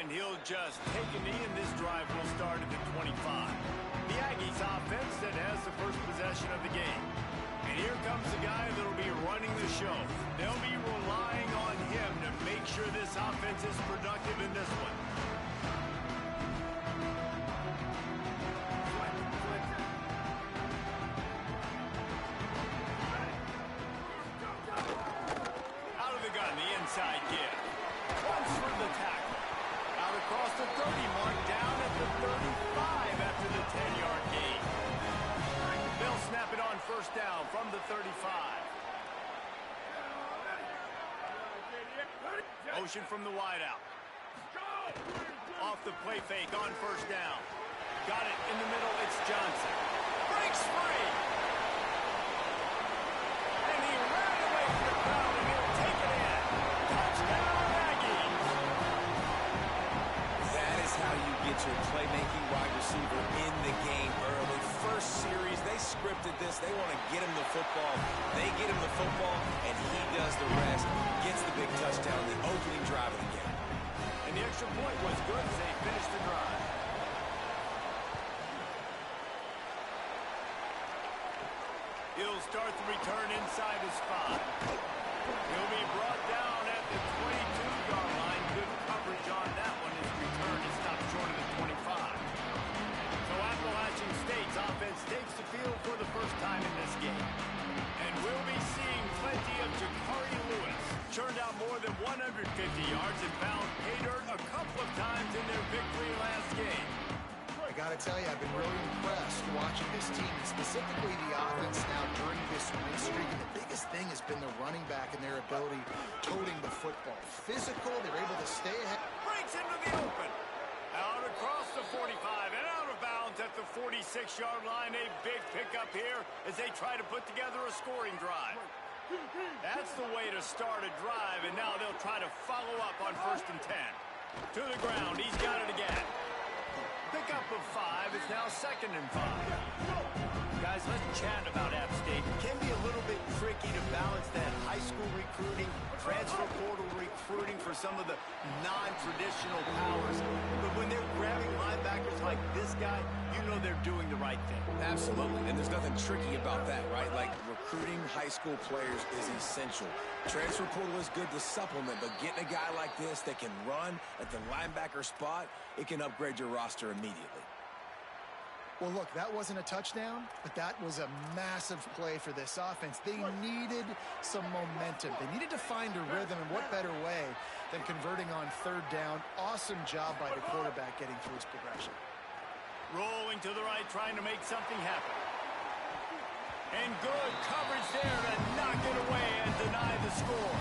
And he'll just take a knee, and this drive will start at the 25. The Aggies offense that has the first possession of the game. And here comes the guy that will be running the show. They'll be relying on him to make sure this offense is productive in this one. Out of the gun, the inside give. Runs for the tackle. Out across the 30 mark, down at the 35 after the 10-yard gain. They'll snap it on first down from the 35. Motion from the wideout. Off the play fake on first down. Got it in the middle, it's Johnson. Breaks free! And he ran away from the crowd, and he'll take it in. Touchdown, Aggies! That is how you get your playmaking wide receiver in the game early. First series, they scripted this. They want to get him the football. They get him the football, and he does the rest. Gets the big touchdown, the opening drive of the game. And the extra point was good as they finished the drive. He'll start the return inside his spot. He'll be brought down at the 22-yard line. Good coverage on that one. His return is stopped short of the 25. So Appalachian State's offense takes the field for the first time in this game. And we'll be seeing plenty of Jakari Lewis. Churned out more than 150 yards and found pay dirt a couple of times in their victory last game. I got to tell you, I've been really impressed watching this team, and specifically the offense now during this win streak. And the biggest thing has been the running back and their ability toting the football. Physical, they're able to stay ahead. Breaks into the open. Out across the 45 and out of bounds at the 46-yard line. A big pickup here as they try to put together a scoring drive. That's the way to start a drive, and now they'll try to follow up on 1st and 10. To the ground, he's got it again. Pickup of 5 is now 2nd and 5. Guys, let's chat about App State. It can be a little bit tricky to balance that high school recruiting, transfer portal recruiting for some of the non-traditional powers. But when they're grabbing linebackers like this guy, you know they're doing the right thing. Absolutely, and there's nothing tricky about that, right? Like, recruiting high school players is essential. Transfer portal is good to supplement, but getting a guy like this that can run at the linebacker spot, it can upgrade your roster immediately. Well, look, that wasn't a touchdown, but that was a massive play for this offense. They needed some momentum. They needed to find a rhythm, and what better way than converting on 3rd down. Awesome job by the quarterback getting through his progression. Rolling to the right, trying to make something happen. And good coverage there to knock it away and deny the score.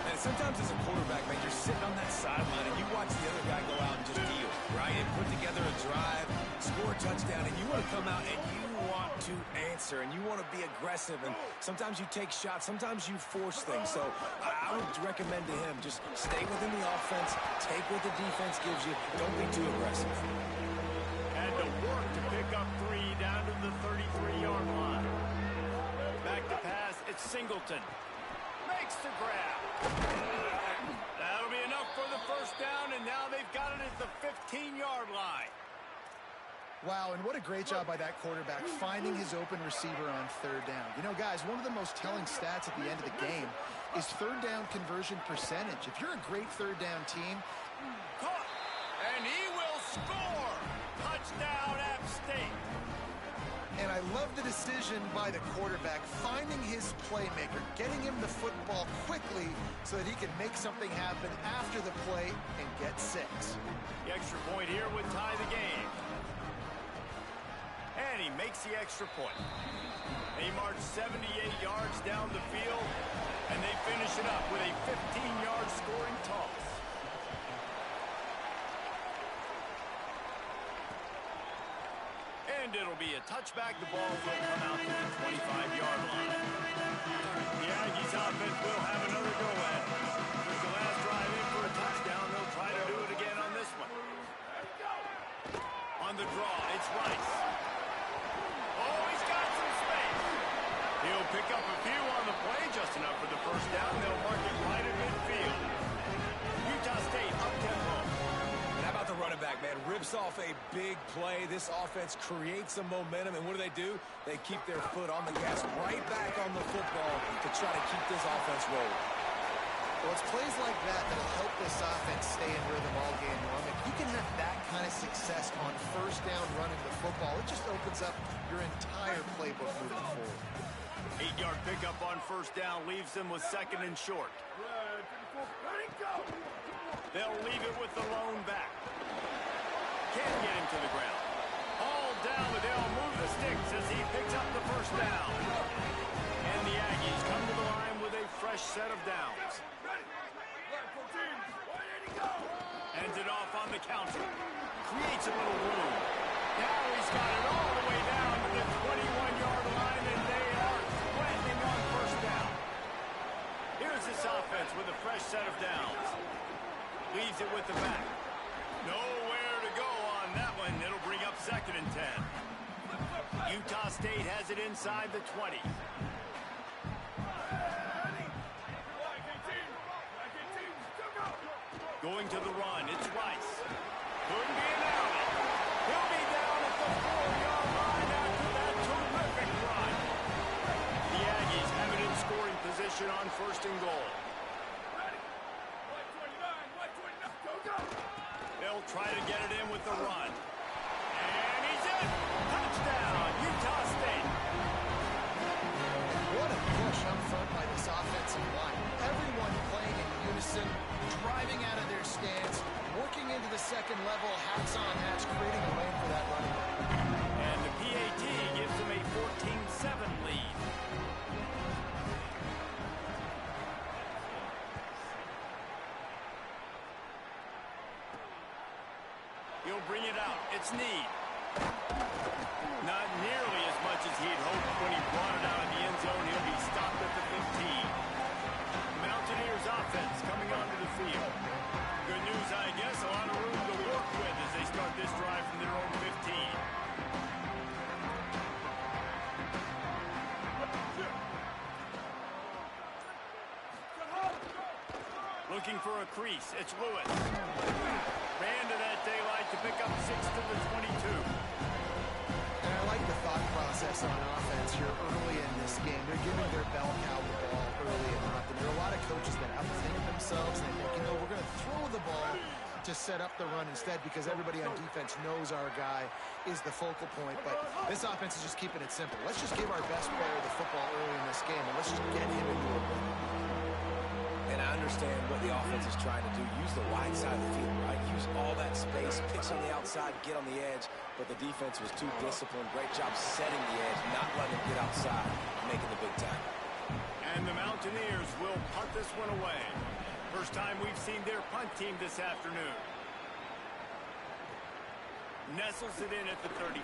And sometimes as a quarterback, man, you're sitting on that sideline and you watch the other guy go out and just deal, right? And put together a drive, score a touchdown, and you want to come out and you want to answer and you want to be aggressive. And sometimes you take shots, sometimes you force things. So I would recommend to him just stay within the offense, take what the defense gives you, don't be too aggressive. Had to work to pick up 3 down to the 33-yard line. Back to pass, it's Singleton. Makes the grab. That'll be enough for the 1st down, and now they've got it at the 15-yard line. Wow, and what a great job by that quarterback finding his open receiver on 3rd down. You know, guys, one of the most telling stats at the end of the game is 3rd down conversion percentage. If you're a great 3rd down team, caught, and he will score. Touchdown, App State. and I love the decision by the quarterback, finding his playmaker, getting him the football quickly so that he can make something happen after the play and get 6. The extra point here would tie the game. And he makes the extra point. They march 78 yards down the field, and they finish it up with a 15-yard scoring toss. And it'll be a touchback. The ball will come out to the 25-yard line. The Aggies offense will have another go at it. With the last drive in for a touchdown, they'll try to do it again on this one. On the draw, it's Rice. Oh, he's got some space. He'll pick up a few on the play, just enough for the first down. They'll mark it right at midfield. Utah State up tempo. And how about the running back, man? Rips off a big play. This offense creates some momentum, and what do? They keep their foot on the gas right back on the football to try to keep this offense rolling. Well, it's plays like that that'll help this offense stay in rhythm all game long. If you can have that kind of success on first down running the football, it just opens up your entire playbook moving forward. 8-yard pickup on first down leaves them with second and short. They'll leave it with the lone back. Can't get him to the ground. All down, but they'll move the sticks as he picks up the first down. And the Aggies come to the line with a fresh set of downs. Ends it off on the counter. Creates a little room. Now he's got it all the way down to the 21-yard line, and they are threatening on first down. Here's this offense with a fresh set of downs. Leaves it with the back. Nowhere to go on that one. It'll bring up second and 10. Utah State has it inside the 20. Going to the run, it's Rice. Couldn't be an outlet. He'll be down at the 4-yard line after that terrific run. The Aggies have it in scoring position on first and goal. They'll try to get it in with the run. And he's in! Touchdown, Utah State! What a push up front by this offensive line. Everyone playing in unison, driving out of their stance, working into the second level, hats on hats, creating a lane for that running back. And the PAT gives them a 14-7 lead. He'll bring it out. It's Need. Not nearly as much as he'd hoped when he brought it out of the end zone. He'll be stopped at the 15. Mountaineers offense coming onto the field. Good news, I guess, a lot of room to work with as they start this drive from their own 15. Looking for a crease, it's Lewis. Ran to that daylight to pick up 6 to the 22. And I like the thought process on offense here early in this game. They're giving their bell cow the ball early and often. There are a lot of coaches that outthink themselves and they think, you know, we're going to throw the ball to set up the run instead because everybody on defense knows our guy is the focal point. But this offense is just keeping it simple. Let's just give our best player the football early in this game and let's just get him into a run. And I understand what the offense is trying to do. Use the wide side of the field, right? Use all that space, pitch on the outside, get on the edge. But the defense was too disciplined. Great job setting the edge, not letting him get outside, making the big tackle. And the Mountaineers will punt this one away. First time we've seen their punt team this afternoon. Nestles it in at the 35.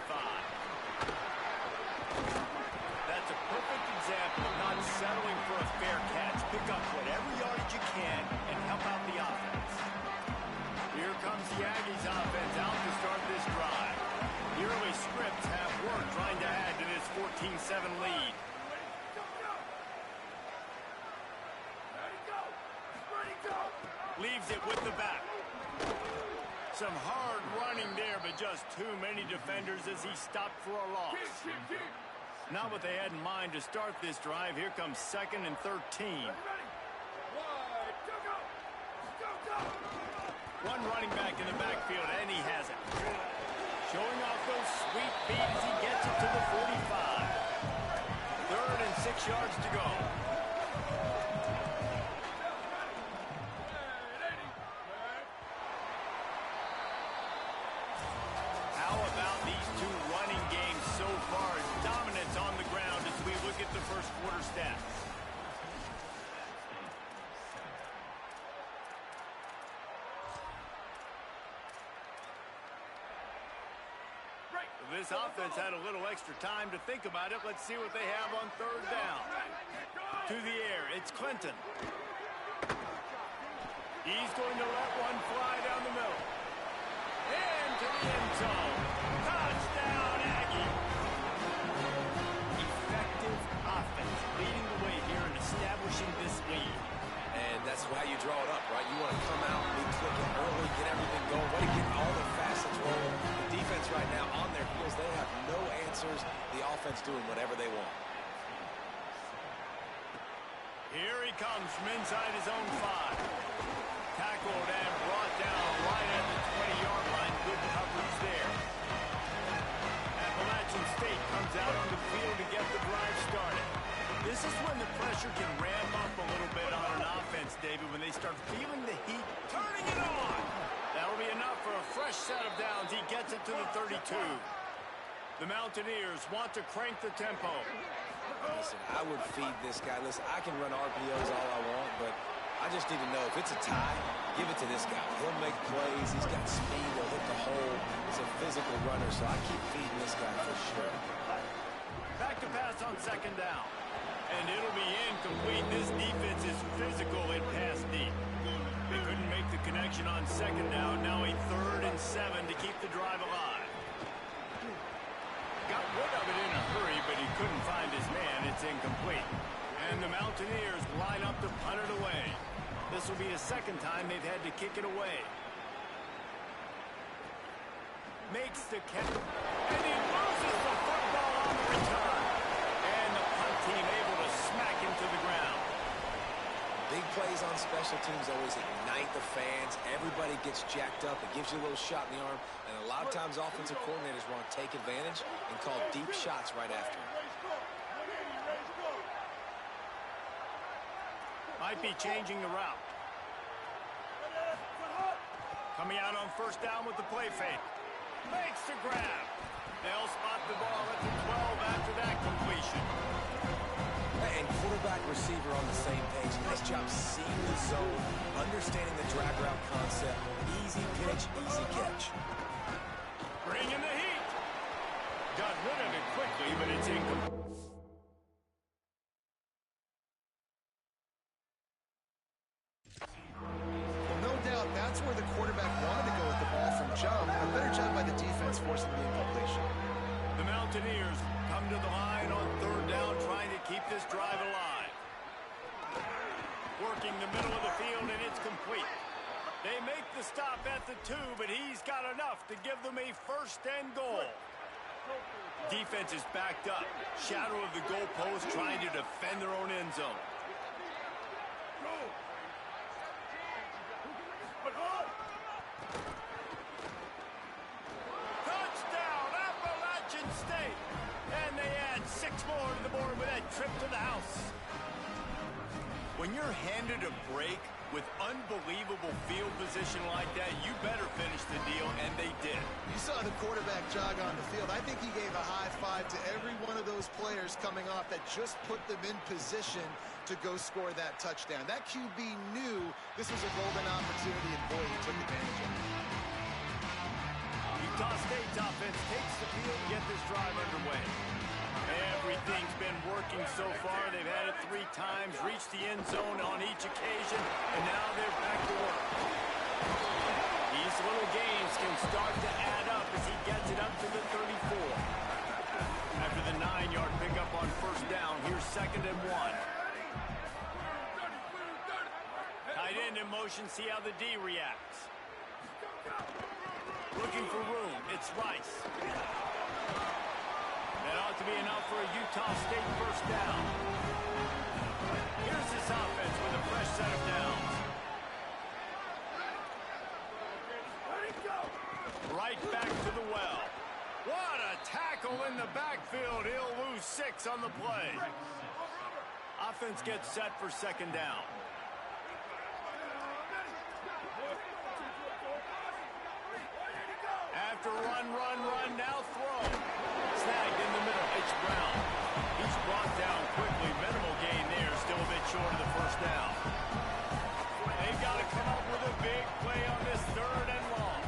That's a perfect example of not settling for a fair catch. Pick up whatever yardage you can and help out the offense. Here comes the Aggies offense out to start this drive. The early scripts have worked trying to add to this 14-7 lead. Leaves it with the back. Some hard running there, but just too many defenders as he stopped for a loss. Not what they had in mind to start this drive. Here comes second and 13. One running back in the backfield, and he has it. Showing off those sweet feet as he gets it to the 45. 3rd and 6 yards to go. How about these two running games so far? Dominance on the ground as we look at the first quarter stats. This offense had a little extra time to think about it. Let's see what they have on 3rd down. To the air, it's Clinton. He's going to let one fly down the middle. Into the end zone. Touchdown, Aggie. Effective offense leading the way here and establishing this lead. And that's how you draw it up, right? You want to come out, be clicking early, get everything going. Way to get doing whatever they want. Here he comes from inside his own 5. Tackled and brought down right at the 20-yard line. Good coverage there. Appalachian State comes out on the field to get the drive started. This is when the pressure can ramp up a little bit on an offense, David, when they start feeling the heat, turning it on. That'll be enough for a fresh set of downs. He gets it to the 32. The Mountaineers want to crank the tempo. Listen, I would feed this guy. Listen, I can run RPOs all I want, but I just need to know if it's a tie, give it to this guy. He'll make plays. He's got speed. He'll hit the hole. He's a physical runner, so I keep feeding this guy for sure. Back to pass on second down. And it'll be incomplete. This defense is physical and pass deep. They couldn't make the connection on second down. Now a 3rd and 7 to keep the drive alive. Got rid of it in a hurry, but he couldn't find his man. It's incomplete. And the Mountaineers line up to punt it away. This will be the second time they've had to kick it away. Makes the catch. And he loses the football on the return. And the punt team able to smack him to the ground. Big plays on special teams always ignite the fans. Everybody gets jacked up. It gives you a little shot in the arm. And a lot of times offensive coordinators want to take advantage and call deep shots right after. Might be changing the route. Coming out on first down with the play fake. Makes the grab. They'll spot the ball at the 12 after that completion. And quarterback, receiver on the same page. Nice job seeing the zone, understanding the drag route concept. Easy pitch, easy catch. Bring in the heat. Got rid of it quickly, but it's incomplete. Well, no doubt that's where the quarterback wanted to go with the ball from jump. A better job by the defense forcing the incompletion. The Mountaineers come to the line on 3rd down, trying to keep this drive alive. Working the middle of the field, and it's complete. They make the stop at the 2, but he's got enough to give them a 1st and goal. Defense is backed up. Shadow of the goalpost, trying to defend their own end zone. Touchdown, Appalachian State! And they add 6 more to the board with that trip to the house. When you're handed a break with unbelievable field position like that, you better finish the deal, and they did. You saw the quarterback jog on the field. I think he gave a high five to every one of those players coming off that just put them in position to go score that touchdown. That QB knew this was a golden opportunity, and boy, he took advantage of it. Utah State's offense takes the field to get this drive underway. Everything's been working so far. They've had it 3 times, reached the end zone on each occasion, and now they're back to work. These little gains can start to add up as he gets it up to the 34. After the 9-yard pickup on first down, here's 2nd and 1. Tight end in motion, see how the D reacts. Looking for room, it's Rice. That ought to be enough for a Utah State 1st down. Here's this offense with a fresh set of downs. Right back to the well. What a tackle in the backfield. He'll lose 6 on the play. Offense gets set for 2nd down. After run, now throw. Snagged in the middle, it's Brown. He's brought down quickly. Minimal gain there, still a bit short of the 1st down. They've got to come up with a big play on this 3rd and long.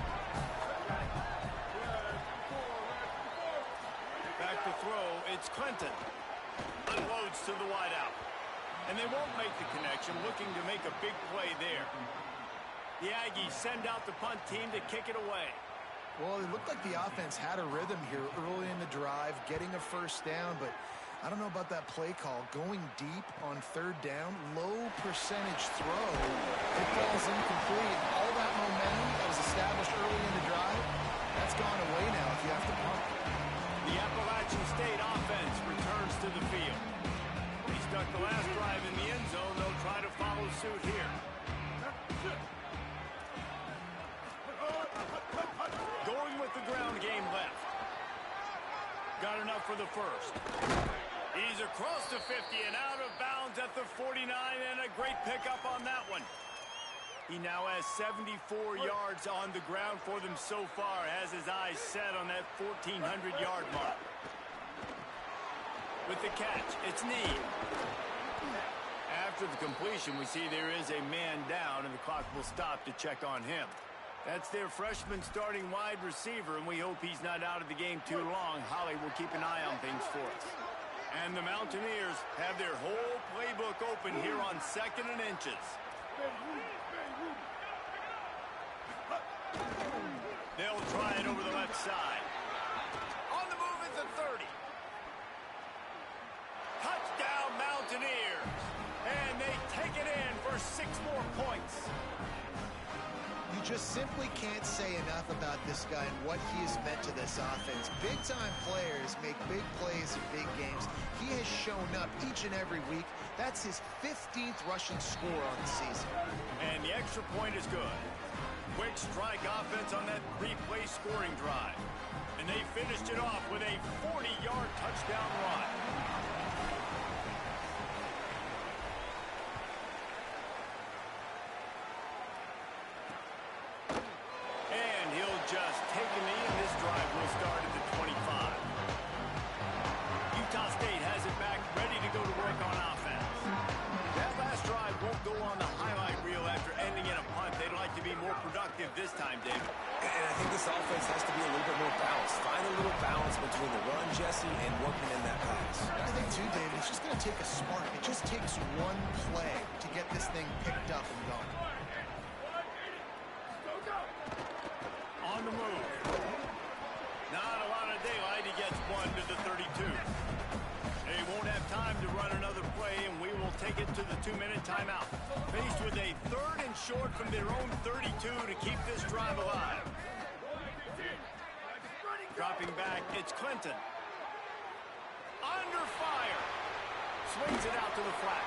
Back to throw, it's Clinton. Unloads to the wideout. And they won't make the connection, looking to make a big play there. The Aggies send out the punt team to kick it away. Well, it looked like the offense had a rhythm here early in the drive, getting a 1st down, but I don't know about that play call. Going deep on 3rd down, low percentage throw. It falls incomplete. All that momentum that was established early in the drive, that's gone away now if you have to punt. The Appalachian State offense returns to the field. He stuck the last drive in the end zone. They'll try to follow suit here. Going with the ground game left. Got enough for the first. He's across the 50 and out of bounds at the 49, and a great pickup on that one. He now has 74 yards on the ground for them so far, has his eyes set on that 1,400-yard mark. With the catch, it's Need. After the completion, we see there is a man down, and the clock will stop to check on him. That's their freshman starting wide receiver, and we hope he's not out of the game too long. Holly will keep an eye on things for us. And the Mountaineers have their whole playbook open here on 2nd and inches. They'll try it over the left side. On the move at the 30. Touchdown, Mountaineers. And they take it in for 6 more points. You just simply can't say enough about this guy and what he has meant to this offense. Big-time players make big plays in big games. He has shown up each and every week. That's his 15th rushing score on the season. And the extra point is good. Quick strike offense on that 3-play scoring drive. And they finished it off with a 40-yard touchdown run. And he'll just take a knee, and this drive will start at the 25. Utah State has it back, ready to go to work on offense. That last drive won't go on the highlight reel after ending in a punt. They'd like to be more productive this time, David. And I think this offense has to be a little bit more balanced. Find a little balance between the run, Jesse, and working in that pass. I think, too, David, it's just going to take a spark. It just takes one play to get this thing picked up and going. On the move. Not a lot of daylight. He gets 1 to the 32. They won't have time to run another play, and we will take it to the 2-minute timeout. Faced with a 3rd and short from their own 32 to keep this drive alive. Dropping back, it's Clinton. Under fire. Swings it out to the flat.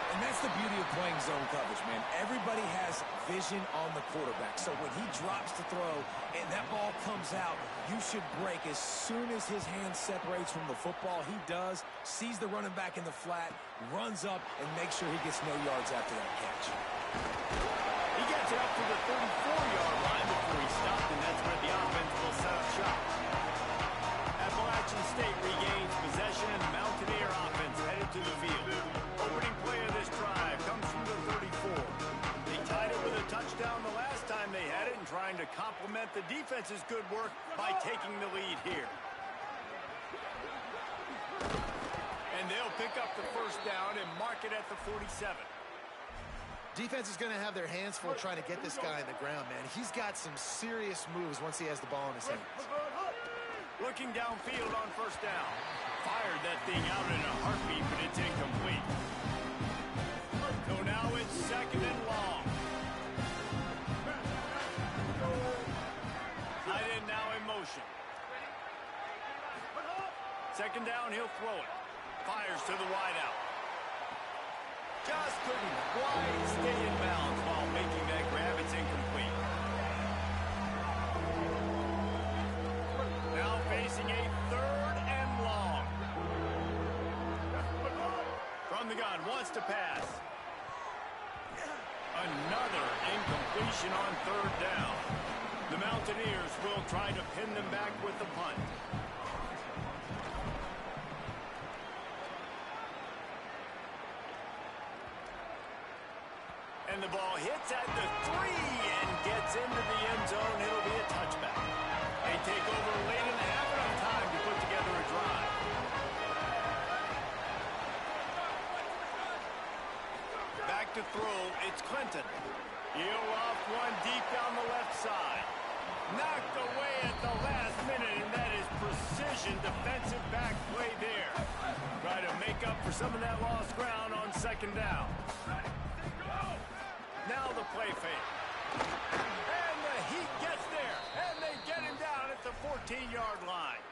And that's the beauty of playing zone coverage, man. Everybody has vision on the quarterback. So when he drops to throw and that ball comes out, you should break as soon as his hand separates from the football. He does, sees the running back in the flat, runs up, and makes sure he gets no yards after that catch. He gets it up to the 34-yard line before he stopped, and that's where the offense will set up shop. Appalachian State regains possession, and the Mountaineer offense headed to the field. Opening play of this drive comes from the 34. They tied it with a touchdown the last time they had it, and trying to complement the defense's good work by taking the lead here. And they'll pick up the first down and mark it at the 47. Defense is going to have their hands full trying to get this guy on the ground, man. He's got some serious moves once he has the ball in his hands. Looking downfield on first down. Fired that thing out in a heartbeat, but it's incomplete. So now it's 2nd and long. Tight end now in motion. 2nd down, he'll throw it. Fires to the wideout. Just couldn't quite stay in bounds while making that grab. It's incomplete. Now facing a 3rd and long. From the gun, wants to pass. Another incompletion on 3rd down. The Mountaineers will try to pin them back with the punt. And the ball hits at the 3 and gets into the end zone. It'll be a touchback. They take over late in the half, enough time to put together a drive. Back to throw, it's Clinton. He'll off one deep down the left side. Knocked away at the last minute, and that is precision defensive back play there. Try to make up for some of that lost ground on 2nd down. Now the play fake. And the Heat gets there, and they get him down at the 14-yard line.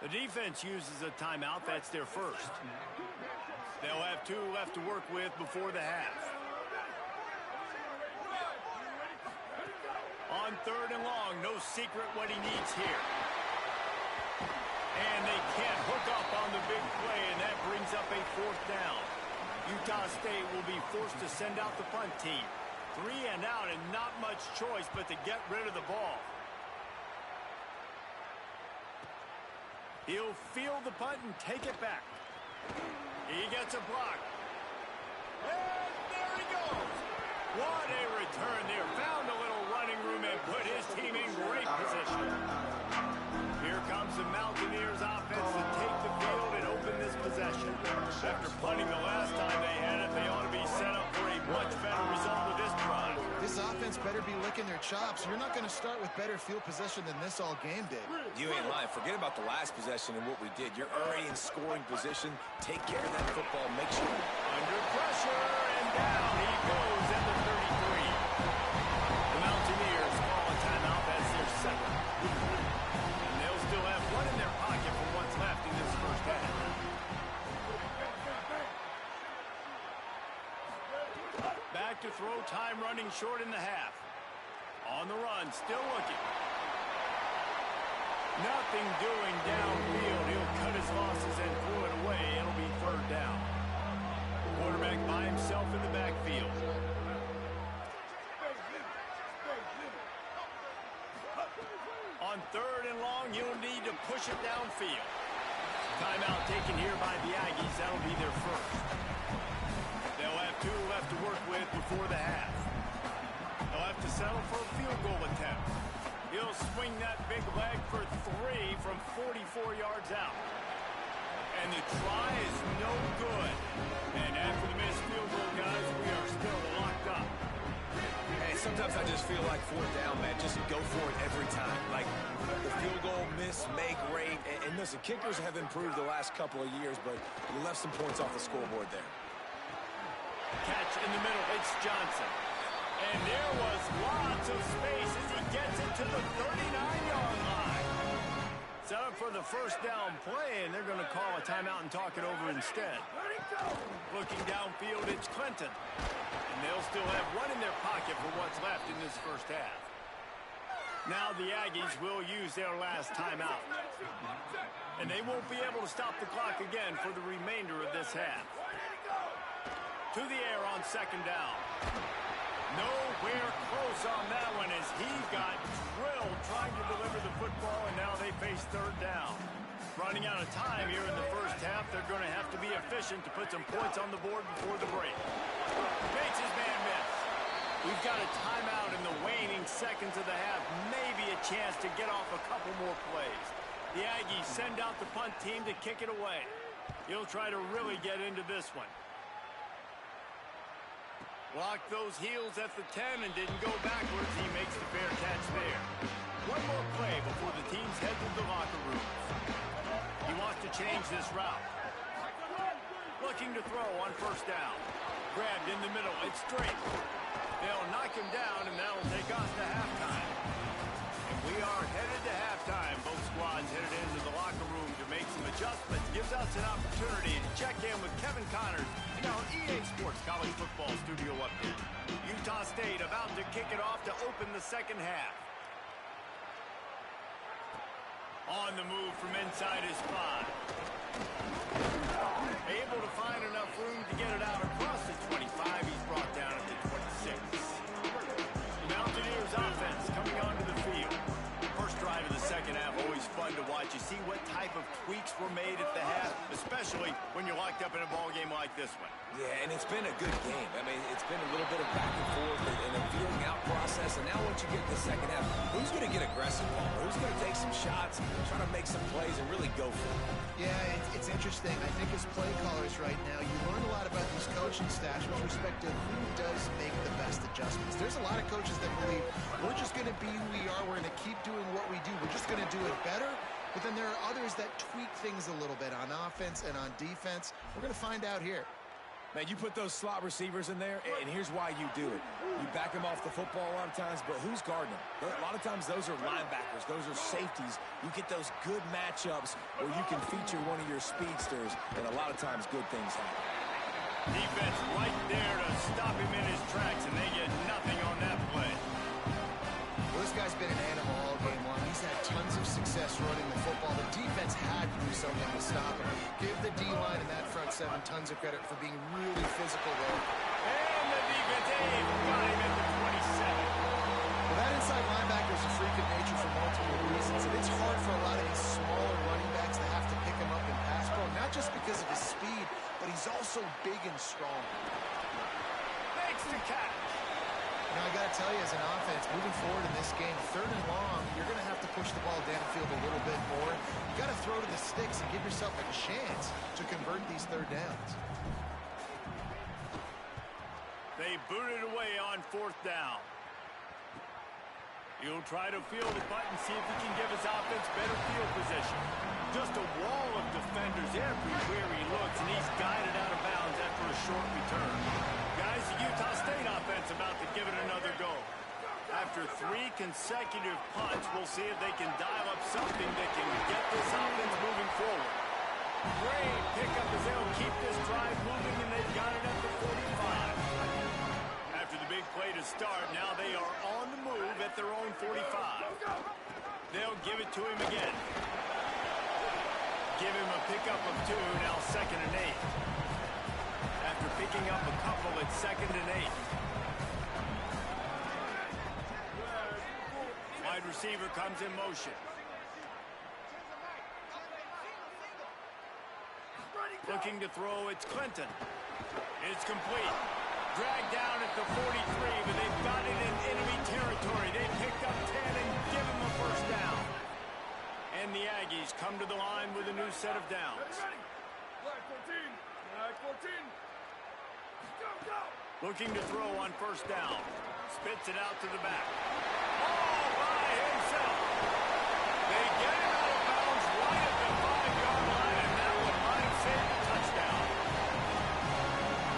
The defense uses a timeout. That's their first. They'll have 2 left to work with before the half. On 3rd and long, no secret what he needs here. And they can't hook up on the big play, and that brings up a 4th down. Utah State will be forced to send out the punt team. 3 and out, and not much choice but to get rid of the ball. He'll field the punt and take it back. He gets a block. And there he goes. What a return there. Found a little running room and put his team in great position. Here comes the Mountaineers offense to take the field and open this possession. After punting the last time they had it, they ought to be set up for a much better result with this drive. This offense better be licking their chops. You're not going to start with better field possession than this all game did. You ain't lying. Forget about the last possession and what we did. You're already in scoring position. Take care of that football. Make sure. Under pressure, and down he goes at the 33. The Mountaineers call a timeout. That's their second. And they'll still have 1 in their pocket for what's left in this first half. Back to throw, time running short in the half. On the run, still looking. Nothing doing downfield. He'll cut his losses and throw it away. It'll be 3rd down. Quarterback by himself in the backfield. On 3rd and long, you'll need to push it downfield. Timeout taken here by the Aggies. That'll be their first. They'll have 2 left to work with before the half. They'll have to settle for a field goal attempt. He'll swing that big leg for 3 from 44 yards out. And the try is no good. And after the missed field goal, guys, we are still locked up. Hey, sometimes I just feel like 4th down, man. Just go for it every time. Like, the field goal miss, make great. And listen, kickers have improved the last couple of years, but you left some points off the scoreboard there. Catch in the middle. It's Johnson. And there was lots of space as he gets it to the 39-yard line. Set up for the first down play, and they're going to call a timeout and talk it over instead. Looking downfield, it's Clinton. And they'll still have 1 in their pocket for what's left in this first half. Now the Aggies will use their last timeout. And they won't be able to stop the clock again for the remainder of this half. To the air on 2nd down. Nowhere close on that one as he got drilled trying to deliver the football, and now they face 3rd down. Running out of time here in the first half, they're going to have to be efficient to put some points on the board before the break. Makes his man miss. We've got a timeout in the waning seconds of the half. Maybe a chance to get off a couple more plays. The Aggies send out the punt team to kick it away. He'll try to really get into this one. Blocked those heels at the 10 and didn't go backwards. He makes the fair catch there. 1 more play before the teams head to the locker rooms. He wants to change this route. Looking to throw on 1st down. Grabbed in the middle. It's straight. They'll knock him down, and that'll take us to halftime. And we are headed to halftime. Both squads headed into the locker room to make some adjustments. Gives us an opportunity to check in with Kevin Connors in our EA Sports College Football Studio update. Utah State about to kick it off to open the second half. On the move from inside his 5. Able to find enough room to get it out across the 25. He's brought down at the 26. Mountaineers offense coming onto the field. First drive of the second half, always fun to watch. You see what type of tweaks were made at the half, especially when you're locked up in a ball game like this one. Yeah, and it's been a good game. I mean, it's been a little bit of back and forth and a feeling out process. And now once you get to the second half, who's going to get aggressive, Paul? Who's going to take some shots, try to make some plays, and really go for it? Yeah, it's interesting. I think as play callers right now, you learn a lot about these coaching staffs with respect to who does make the best adjustments. There's a lot of coaches that believe we're just going to be who we are. We're going to keep doing what we do. We're just going to do it better. But then there are others that tweak things a little bit on offense and on defense. We're going to find out here. Man, you put those slot receivers in there, and here's why you do it. You back them off the football a lot of times, but who's guarding them? A lot of times those are linebackers. Those are safeties. You get those good matchups where you can feature one of your speedsters, and a lot of times good things happen. Defense right there to stop him in his tracks, and they get nothing on that play. Well, this guy's been an animal all game long. He's had tons of success running the football. The defense had to do something to stop him. Give the D-line and that front seven tons of credit for being really physical there. And the defense got him at the 27. Well, that inside linebacker is a freak of nature for multiple reasons, and it's hard for a lot of these smaller running backs to have to pick him up in pass pro, not just because of his speed, but he's also big and strong. Makes the catch. Now, I got to tell you, as an offense, moving forward in this game, 3rd and long, you're going to have to push the ball downfield a little bit more. You got to throw to the sticks and give yourself a chance to convert these 3rd downs. They booted away on 4th down. He'll try to field the punt and see if he can give his offense better field position. Just a wall of defenders everywhere he looks, and he's guided out of bounds after a short return. Guys, the Utah State offense about to give it another go. After 3 consecutive punts, we'll see if they can dial up something that can get this offense moving forward. Great pickup as they'll keep this drive moving, and they've got it at the 45. After the big play to start, now they are on the move at their own 45. They'll give it to him again. Give him a pickup of 2, now 2nd and 8. After picking up a couple, it's 2nd and 8. Wide receiver comes in motion. Looking to throw, it's Clinton. It's complete. Dragged down at the 43, but they've got it in enemy territory. They picked up 10 and give him a 1st down. And the Aggies come to the line with a new set of downs. Looking to throw on 1st down. Spits it out to the back. All by himself. They get him out of bounds right at the 5-yard line, and that one might save the touchdown.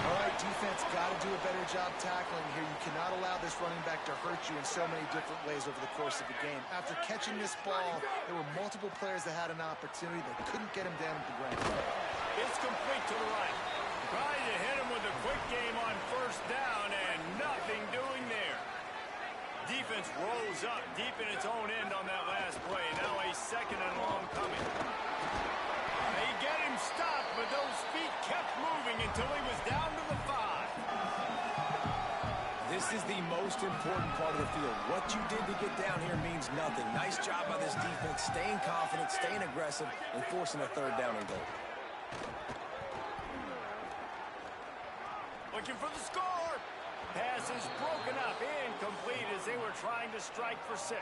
All right, defense got to do a better job tackling here. You cannot allow this running back to hurt you in so many different ways over the course of the game. After catching this ball, there were multiple players that had an opportunity that couldn't get him down at the ground. It's complete to the right. Trying to hit him with a quick game on 1st down, and nothing doing there. Defense rolls up deep in its own end on that last play. Now a 2nd and long coming. They get him stopped, but those feet kept moving until he was down to the 5. This is the most important part of the field. What you did to get down here means nothing. Nice job by this defense, staying confident, staying aggressive, and forcing a 3rd down and goal. Looking for the score. Pass is broken up, incomplete as they were trying to strike for 6.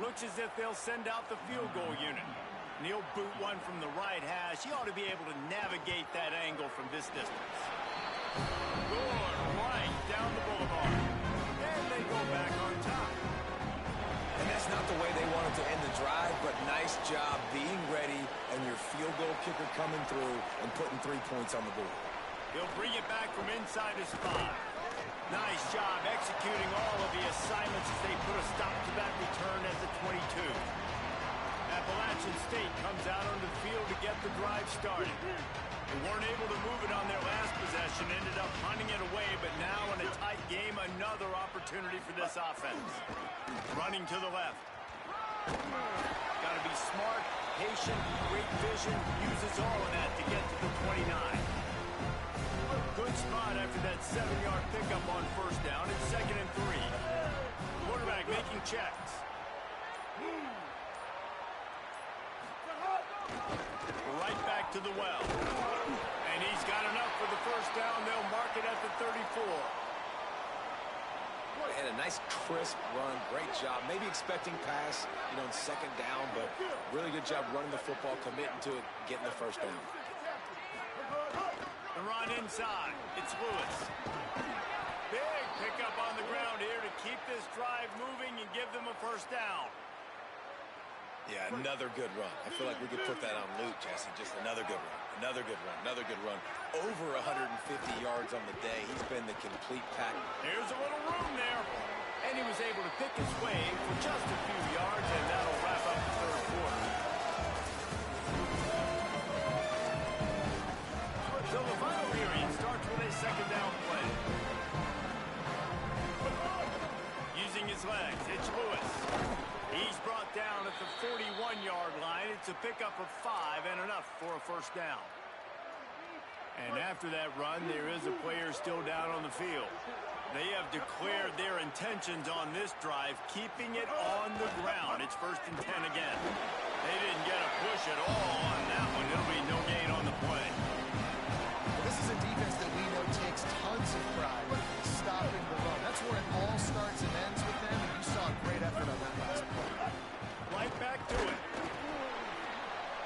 Looks as if they'll send out the field goal unit. And he'll boot one from the right hash. He ought to be able to navigate that angle from this distance. Good right down the boulevard. And they go back on top. And that's not the way they wanted to end the drive, but nice job being ready and your field goal kicker coming through and putting 3 points on the board. He'll bring it back from inside his 5. Nice job executing all of the assignments as they put a stop to that return at the 22. Appalachian State comes out onto the field to get the drive started. They weren't able to move it on their last possession, ended up punting it away, but now in a tight game, another opportunity for this offense. Running to the left. Got to be smart, patient, great vision, uses all of that to get to the 29. Good spot after that 7-yard pickup on 1st down. It's 2nd and 3. Quarterback making checks. Right back to the well. And he's got enough for the 1st down. They'll mark it at the 34. And a nice crisp run. Great job. Maybe expecting pass, in 2nd down, but really good job running the football, committing to it, getting the 1st down. The run inside. It's Lewis. Big pickup on the ground here to keep this drive moving and give them a 1st down. Yeah, another good run. I feel like we could put that on loop, Jesse. Just another good run, another good run, another good run. Over 150 yards on the day. He's been the complete pack. Here's a little room there. And he was able to pick his way for just a few yards, and that'll wrap up the third quarter. So the final period starts with a second down play. Using his legs, it's Lewis. He's brought down at the 41-yard line. It's a pickup of 5 and enough for a first down. And after that run, there is a player still down on the field. They have declared their intentions on this drive, keeping it on the ground. It's 1st and 10 again. They didn't get a push at all on that one. There'll be no gain on the play. Well, this is a defense that we know takes tons of pride stopping the run. That's where it all starts and ends with them, and you saw a great effort on that last play. Right back to it.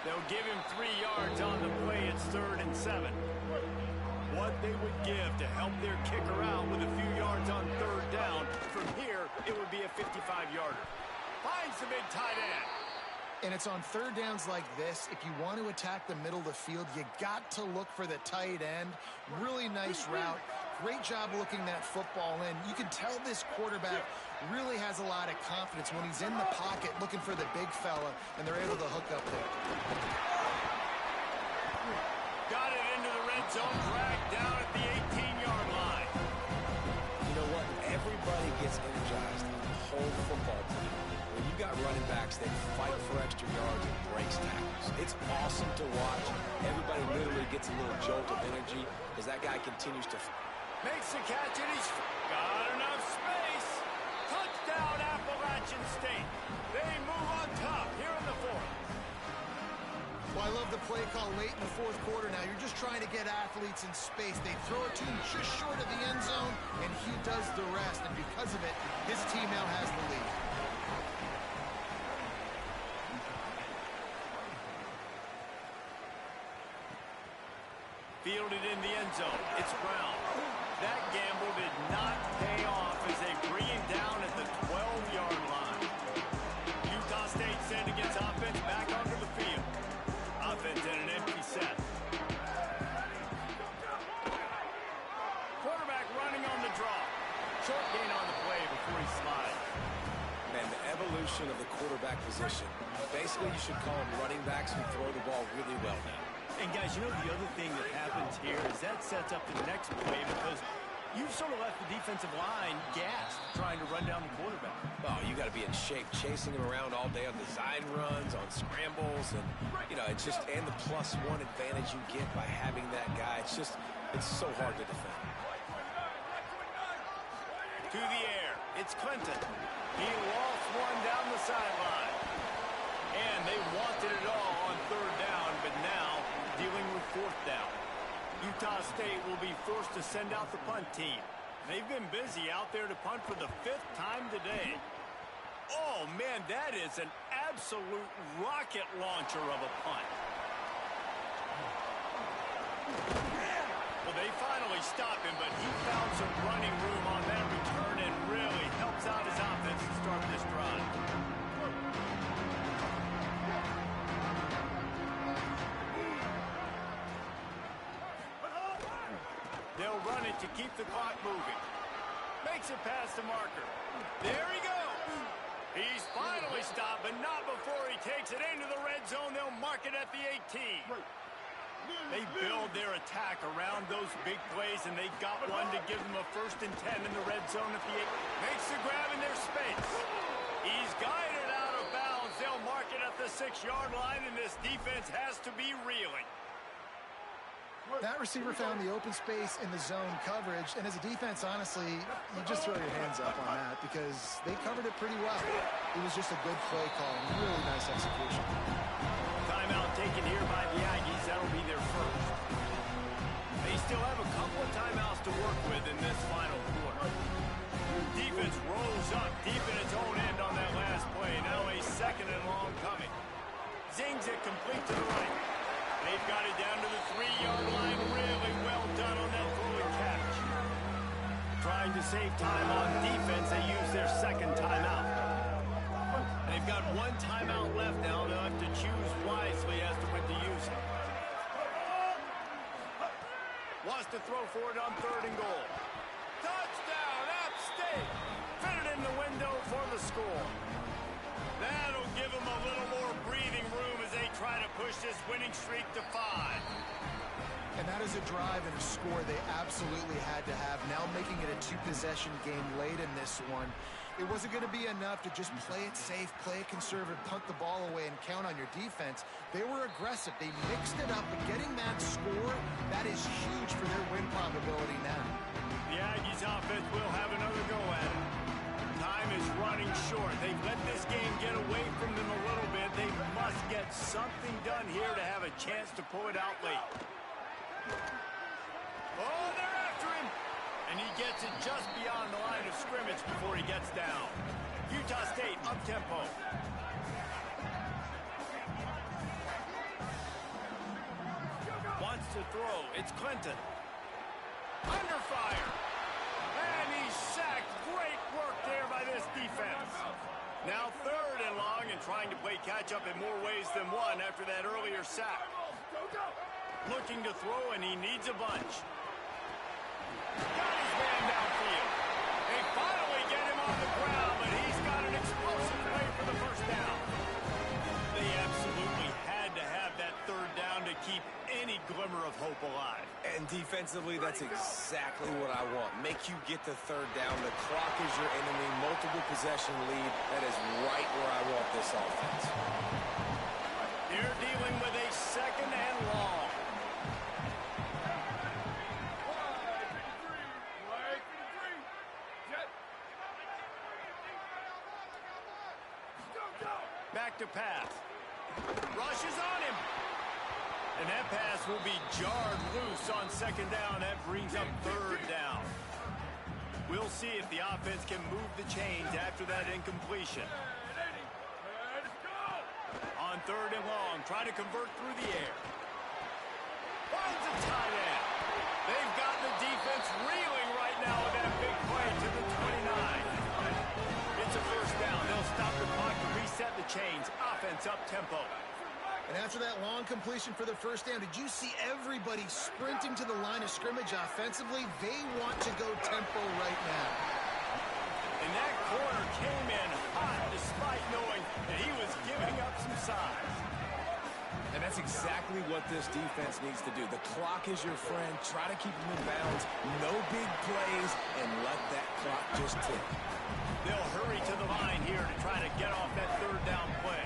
They'll give him 3 yards on the play. It's 3rd and 7. What they would give to help their kicker out with a few yards on 3rd down. From here, it would be a 55-yarder. Finds the big tight end. And it's on 3rd downs like this. If you want to attack the middle of the field, you got to look for the tight end. Really nice route. Great job looking that football in. You can tell this quarterback really has a lot of confidence when he's in the pocket looking for the big fella, and they're able to hook up there. Got it into the red zone, dragged down at the 18-yard line. You know what? Everybody gets energized on the whole football team. When you got running backs that fight for extra yards and breaks tackles, it's awesome to watch. Everybody literally gets a little jolt of energy as that guy continues to... Makes the catch, and he's got enough space. Touchdown, Appalachian State. They move on top here in the 4th. Well, I love the play call late in the 4th quarter now. You're just trying to get athletes in space. They throw it to him just short of the end zone, and he does the rest. And because of it, his team now has the lead. Fielded in the end zone. It's Brown. That gamble did not pay off as they bring him down at the 12-yard line. Utah State sending its offense back onto the field. Offense in an empty set. Quarterback running on the draw. Short gain on the play before he slides. Man, the evolution of the quarterback position. Basically, you should call them running backs who throw the ball really well now. And guys, you know the other thing that happens here is that sets up the next play because you've sort of left the defensive line gassed trying to run down the quarterback. Oh, you got to be in shape, chasing him around all day on design runs, on scrambles, and, you know, it's just, and the +1 advantage you get by having that guy. It's just, it's so hard to defend. To the air, it's Clinton. He lofts one down the sideline. And they wanted it all on 3rd down, but now dealing with 4th down. Utah State will be forced to send out the punt team. They've been busy out there to punt for the 5th time today. Oh, man, that is an absolute rocket launcher of a punt. Well, they finally stop him, but he found some running room on that return and really helps out his offense to start this drive. They'll run it to keep the clock moving. Makes it past the marker. There he goes. He's finally stopped, but not before he takes it into the red zone. They'll mark it at the 18. They build their attack around those big plays, and they got one to give them a 1st and 10 in the red zone at the 8. Makes the grab in their space. He's guided out of bounds. They'll mark it at the 6-yard line, and this defense has to be reeling. That receiver found the open space in the zone coverage, and as a defense, honestly, you just throw your hands up on that because they covered it pretty well. It was just a good play call, really nice execution. Timeout taken here by the Aggies. That'll be their first. They still have a couple of timeouts to work with in this final quarter. Defense rolls up deep in its own end on that last play. Now a 2nd and long coming. Zings it complete to the right. They've got it down to the 3-yard line. Really well done on that throw and catch. Trying to save time on defense, they use their 2nd timeout. They've got one timeout left now. They'll have to choose wisely as to when to use it. Wants to throw for it on 3rd and goal. Touchdown, App State. Fit it in the window for the score. That'll give them a little more breathing room as they try to push this winning streak to 5. And that is a drive and a score they absolutely had to have. Now making it a 2-possession game late in this one. It wasn't going to be enough to just play it safe, play it conservative, punt the ball away, and count on your defense. They were aggressive. They mixed it up, but getting that score, that is huge for their win probability now. The Aggies offense will have another go at it. Time is running short. They've let this game get away from them a little bit. They must get something done here to have a chance to pull it out late. Oh, they're after him. And he gets it just beyond the line of scrimmage before he gets down. Utah State up-tempo. Wants to throw. It's Clinton. Under fire. And he's sacked. Great work there by this defense. Now 3rd and long and trying to play catch-up in more ways than one after that earlier sack. Looking to throw, and he needs a bunch. Got his man downfield. They finally get him on the ground, but he's got an explosive play for the 1st down. They absolutely had to have that 3rd down to keep any glimmer of hope alive. And defensively, that's exactly what I want. Make you get the 3rd down. The clock is your enemy. Multiple possession lead. That is right where I want this offense. They're dealing with a 2nd and long. Back to pass. Rushes on him. And that pass will be jarred loose on 2nd down. That brings up 3rd down. We'll see if the offense can move the chains after that incompletion. On 3rd and long, trying to convert through the air. Finds a tight end. They've got the defense reeling right now with that big play to the 29. It's a 1st down. They'll stop the clock to reset the chains. Offense up-tempo. And after that long completion for the 1st down, did you see everybody sprinting to the line of scrimmage offensively? They want to go tempo right now. And that corner came in hot despite knowing that he was giving up some size. And that's exactly what this defense needs to do. The clock is your friend. Try to keep them in bounds. No big plays, and let that clock just tick. They'll hurry to the line here to try to get off that 3rd down play.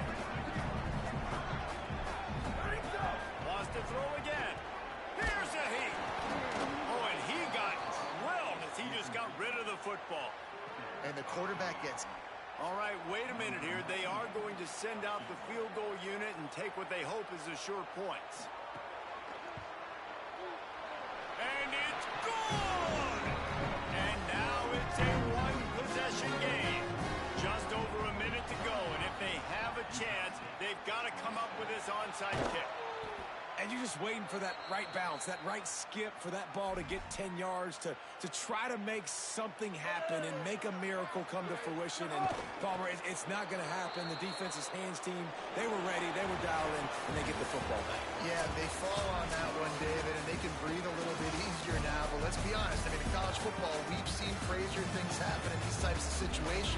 Wants to throw again. Here's a heat. Oh, and he got drilled as he just got rid of the football. And the quarterback gets... All right, wait a minute here. They are going to send out the field goal unit and take what they hope is assured points. And it's good! And now it's a 1-possession game. Just over a minute to go, and if they have a chance, they've got to come up with this onside kick. And you're just waiting for that right bounce, that right skip for that ball to get 10 yards to try to make something happen and make a miracle come to fruition. And, Palmer, it's not going to happen. The defense's hands team, they were ready, they were dialed in, and they get the football back. Yeah, they fall on that one, David, and they can breathe a little bit easier now. But let's be honest, I mean, in college football, we've seen crazier things happen in these types of situations.